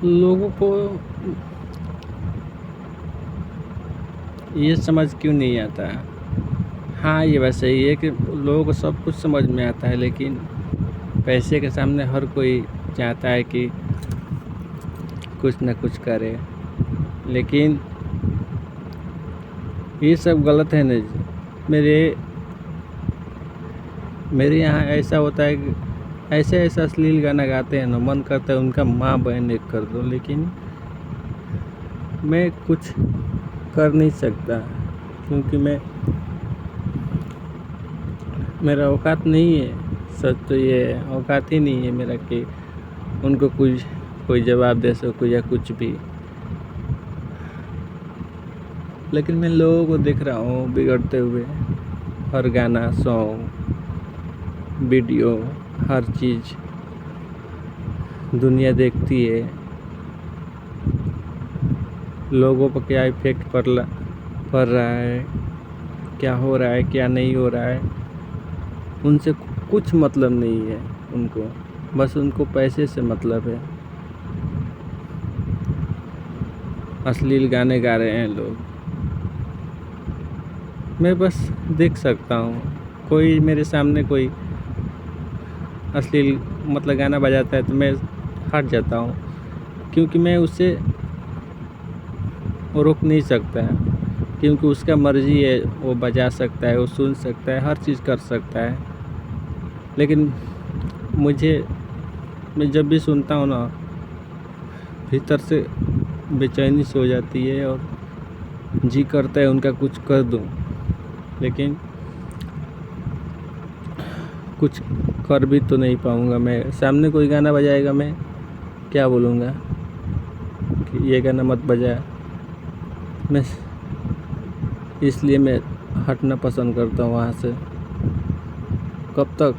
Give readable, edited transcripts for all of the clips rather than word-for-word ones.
लोगों को ये समझ क्यों नहीं आता है? हाँ, ये बात सही है कि लोगों को सब कुछ समझ में आता है, लेकिन पैसे के सामने हर कोई चाहता है कि कुछ ना कुछ करे। लेकिन ये सब गलत है ना जी। मेरे मेरे यहाँ ऐसा होता है कि ऐसे अश्लील गाना गाते हैं ना, मन करता है उनका माँ बहन एक कर दो, लेकिन मैं कुछ कर नहीं सकता, क्योंकि मेरा औकात नहीं है। सच तो ये है, औकात ही नहीं है मेरा कि उनको कोई जवाब दे सको या कुछ भी। लेकिन मैं लोगों को देख रहा हूँ बिगड़ते हुए। हर गाना, सॉन्ग, वीडियो, हर चीज़ दुनिया देखती है। लोगों पर क्या इफ़ेक्ट पड़ रहा है, क्या हो रहा है, क्या नहीं हो रहा है, उनसे कुछ मतलब नहीं है उनको। बस उनको पैसे से मतलब है। अश्लील गाने गा रहे हैं लोग, मैं बस देख सकता हूँ। कोई मेरे सामने कोई अश्लील मतलब गाना बजाता है तो मैं हट जाता हूँ, क्योंकि मैं उसे रोक नहीं सकता है। क्योंकि उसका मर्ज़ी है, वो बजा सकता है, वो सुन सकता है, हर चीज़ कर सकता है। लेकिन मैं जब भी सुनता हूँ ना, भीतर से बेचैनी सी हो जाती है और जी करता है उनका कुछ कर दूँ, लेकिन कुछ कर भी तो नहीं पाऊँगा। मैं सामने कोई गाना बजाएगा, मैं क्या बोलूँगा कि ये गाना मत बजा। मैं इसलिए मैं हटना पसंद करता हूँ वहाँ से। कब तक,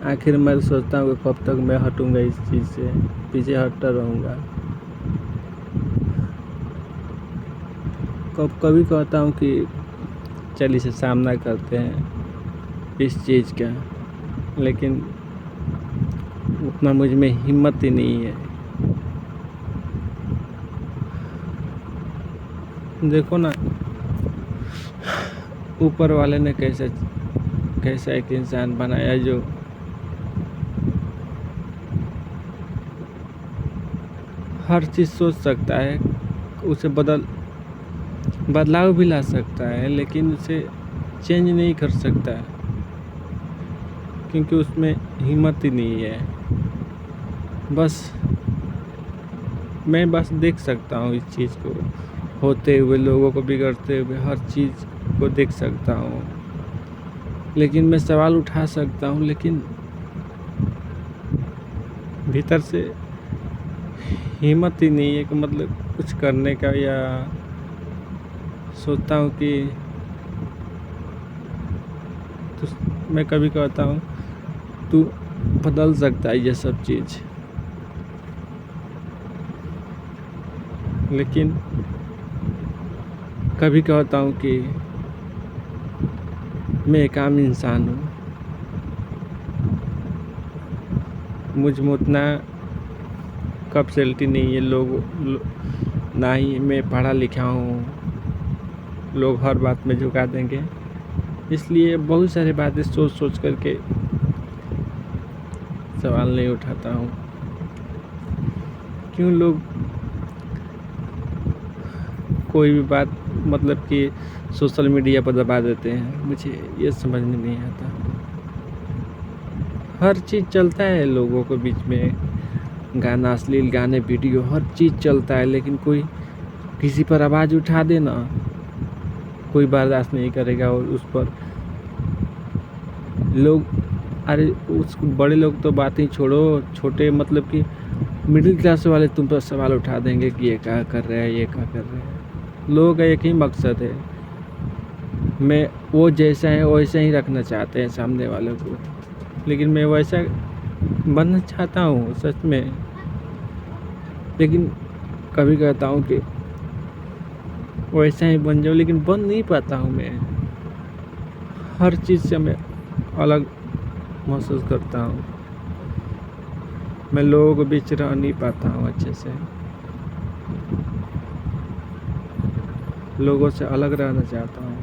आखिर मैं सोचता हूँ कि कब तक मैं हटूँगा इस चीज़ से, पीछे हटता रहूँगा। कभी कहता हूँ कि चल इसे सामना करते हैं इस चीज़ का, लेकिन उतना मुझ में हिम्मत ही नहीं है। देखो ना, ऊपर वाले ने कैसा एक इंसान बनाया जो हर चीज़ सोच सकता है, उसे बदलाव भी ला सकता है, लेकिन उसे चेंज नहीं कर सकता है, क्योंकि उसमें हिम्मत ही नहीं है। मैं बस देख सकता हूँ इस चीज़ को होते हुए, लोगों को बिगड़ते हुए, हर चीज़ को देख सकता हूँ। लेकिन मैं सवाल उठा सकता हूँ, लेकिन भीतर से हिम्मत ही नहीं है कि मतलब कुछ करने का। या सोचता हूँ कि मैं कभी कहता हूँ तू बदल सकता है ये सब चीज़, लेकिन कभी कहता हूँ कि मैं एक आम इंसान हूँ, मुझ में उतना कैपेसिटी नहीं है। ना ही मैं पढ़ा लिखा हूँ, लोग हर बात में झुका देंगे। इसलिए बहुत सारी बातें सोच करके सवाल नहीं उठाता हूँ। क्यों लोग कोई भी बात मतलब कि सोशल मीडिया पर दबा देते हैं, मुझे ये समझ में नहीं आता। हर चीज़ चलता है लोगों के बीच में, गाना, अश्लील गाने, वीडियो, हर चीज़ चलता है, लेकिन कोई किसी पर आवाज़ उठा दे ना, कोई बर्दाश्त नहीं करेगा। और उस पर लोग, अरे उस बड़े लोग तो बात ही छोड़ो, छोटे मतलब कि मिडिल क्लास वाले तुम पर सवाल उठा देंगे कि ये क्या कर रहे हैं, ये क्या कर रहे हैं। लोगों का एक ही मकसद है, वो जैसा है वैसा ही रखना चाहते हैं सामने वालों को, लेकिन मैं वैसा बनना चाहता हूँ सच में। लेकिन कभी कहता हूँ कि वैसा ही बन जाऊँ, लेकिन बन नहीं पाता हूँ मैं। हर चीज़ से मैं अलग महसूस करता हूँ। मैं लोगों के बीच रह नहीं पाता हूँ अच्छे से। लोगों से अलग रहना चाहता हूँ।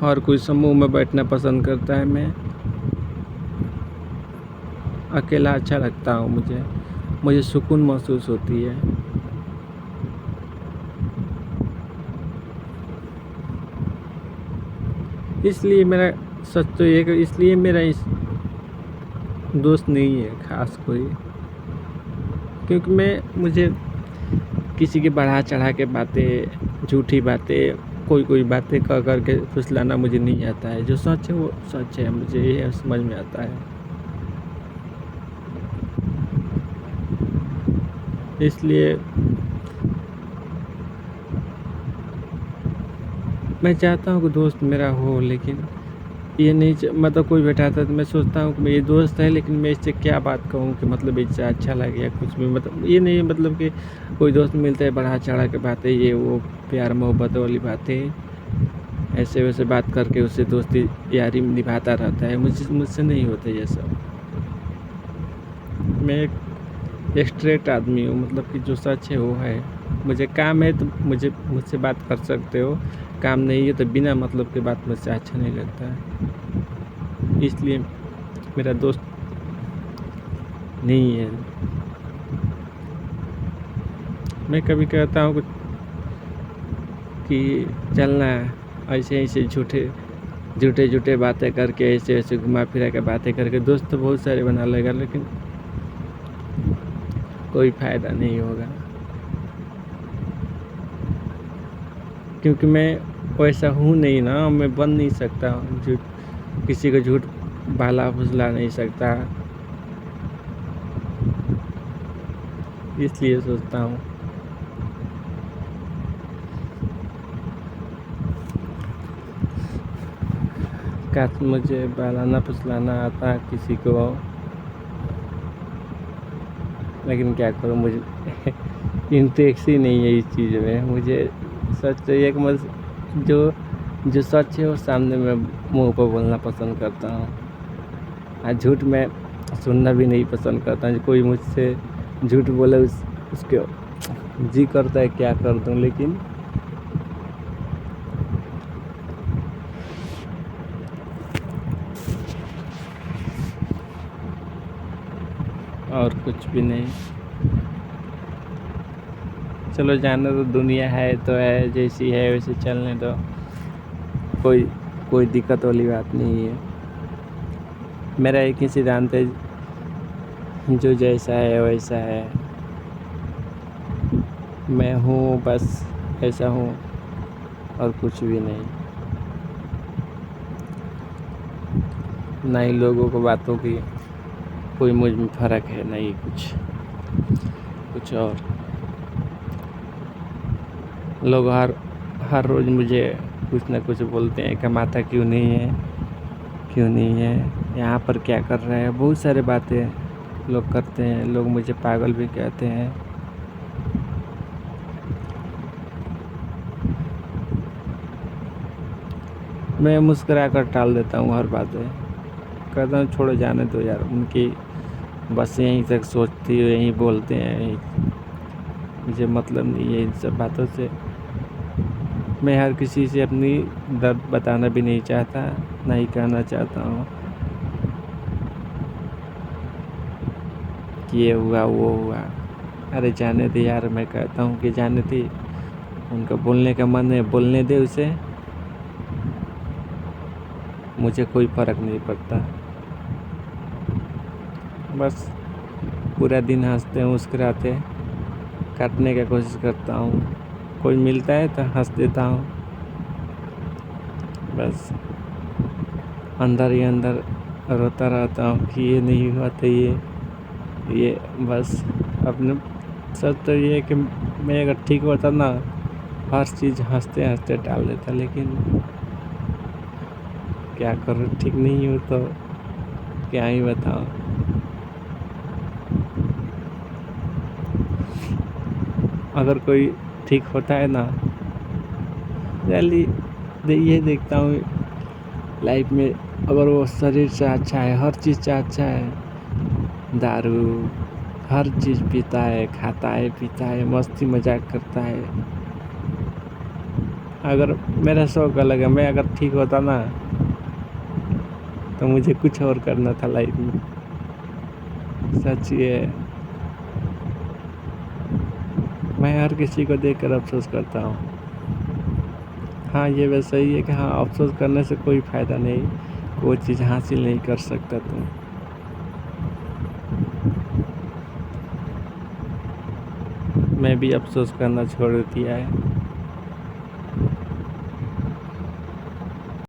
हर कोई समूह में बैठना पसंद करता है, मैं अकेला अच्छा लगता हूँ। मुझे सुकून महसूस होती है। इसलिए मेरा सच तो ये कि इसलिए मेरा इस दोस्त नहीं है खास कोई, क्योंकि मुझे किसी की बढ़ा चढ़ा के बातें, झूठी बातें, कोई बातें कह कर के फुसलाना मुझे नहीं आता है। जो सच है वो सच है, मुझे ये समझ में आता है। इसलिए मैं चाहता हूँ कि दोस्त मेरा हो, लेकिन ये नहीं मतलब कोई बैठाता है तो मैं सोचता हूँ कि मेरी दोस्त है, लेकिन मैं इससे क्या बात कहूँ कि मतलब इससे अच्छा लगे या कुछ भी। मतलब ये नहीं मतलब कि कोई दोस्त मिलता है बढ़ा चढ़ा के बातें, ये वो प्यार मोहब्बत वाली बातें ऐसे वैसे बात करके उससे दोस्ती यारी निभाता रहता है। मुझसे नहीं होता ये सब। मैं एक स्ट्रेट आदमी हूँ, मतलब कि जो सच है वो है। मुझे काम है तो मुझसे बात कर सकते हो, काम नहीं है तो बिना मतलब के बात मुझसे अच्छा नहीं लगता है। इसलिए मेरा दोस्त नहीं है। मैं कभी कहता हूँ कि चलना ऐसे ऐसे झूठे बातें करके, ऐसे ऐसे घुमा फिरा के बातें करके दोस्त तो बहुत सारे बना लेगा, लेकिन कोई फ़ायदा नहीं होगा, क्योंकि मैं वैसा हूँ नहीं ना। मैं बन नहीं सकता, किसी को झूठ भाला फुसला नहीं सकता। इसलिए सोचता हूँ काश मुझे बहलाना फुसलाना आता किसी को, लेकिन क्या करूँ, मुझे इंटरेस्ट ही नहीं है इस चीज़ में। मुझे सच चाहिए कि जो सच है वो सामने में मुंह पर बोलना पसंद करता हूँ, और झूठ में सुनना भी नहीं पसंद करता हूँ। कोई मुझसे झूठ बोले उसके जी करता है क्या कर दूँ, लेकिन और कुछ भी नहीं। चलो जाने तो, दुनिया है तो है, जैसी है वैसे चलने दो। कोई दिक्कत वाली बात नहीं है। मेरा एक ही सिद्धांत है, जो जैसा है वैसा है। मैं हूँ, बस ऐसा हूँ और कुछ भी नहीं। ना ही लोगों को बातों की कोई मुझ में फ़र्क है, नहीं कुछ और। लोग हर रोज़ मुझे कुछ ना कुछ बोलते हैं, कमाता क्यों नहीं है, यहाँ पर क्या कर रहा है। बहुत सारे बातें लोग करते हैं। लोग मुझे पागल भी कहते हैं। मैं मुस्कुरा कर टाल देता हूँ हर बातें। कहता हूँ छोड़ो, जाने दो यार, उनकी बस यहीं तक सोचती है, यहीं बोलते हैं, मुझे मतलब नहीं है इन सब बातों से। मैं हर किसी से अपनी दर्द बताना भी नहीं चाहता, ना ही कहना चाहता हूँ कि ये हुआ वो हुआ। अरे जाने दे यार, मैं कहता हूँ कि जाने दे। उनका बोलने का मन है, बोलने दे उसे, मुझे कोई फ़र्क नहीं पड़ता। बस पूरा दिन हंसते मुस्कुराते काटने की कोशिश करता हूँ। कोई मिलता है तो हंस देता हूँ। बस अंदर ही अंदर रोता रहता हूँ कि ये नहीं हुआ तो ये बस अपने। सच तो ये है कि मैं अगर ठीक होता ना, हर चीज़ हंसते हंसते टाल देता, लेकिन क्या करूँ, ठीक नहीं हूँ तो क्या ही बताऊँ। अगर कोई ठीक होता है ना, जल्दी ये देखता हूँ लाइफ में, अगर वो शरीर से अच्छा है, हर चीज़ से अच्छा है, दारू हर चीज़ पीता है, खाता है, पीता है, मस्ती मजाक करता है। अगर मेरा शौक अलग है, मैं अगर ठीक होता ना तो मुझे कुछ और करना था लाइफ में। सच ये है। मैं हर किसी को देखकर अफ़सोस करता हूँ। हाँ, ये बात सही है कि हाँ, अफ़सोस करने से कोई फ़ायदा नहीं, कोई चीज़ हासिल नहीं कर सकता तुम। मैं भी अफ़सोस करना छोड़ दिया है।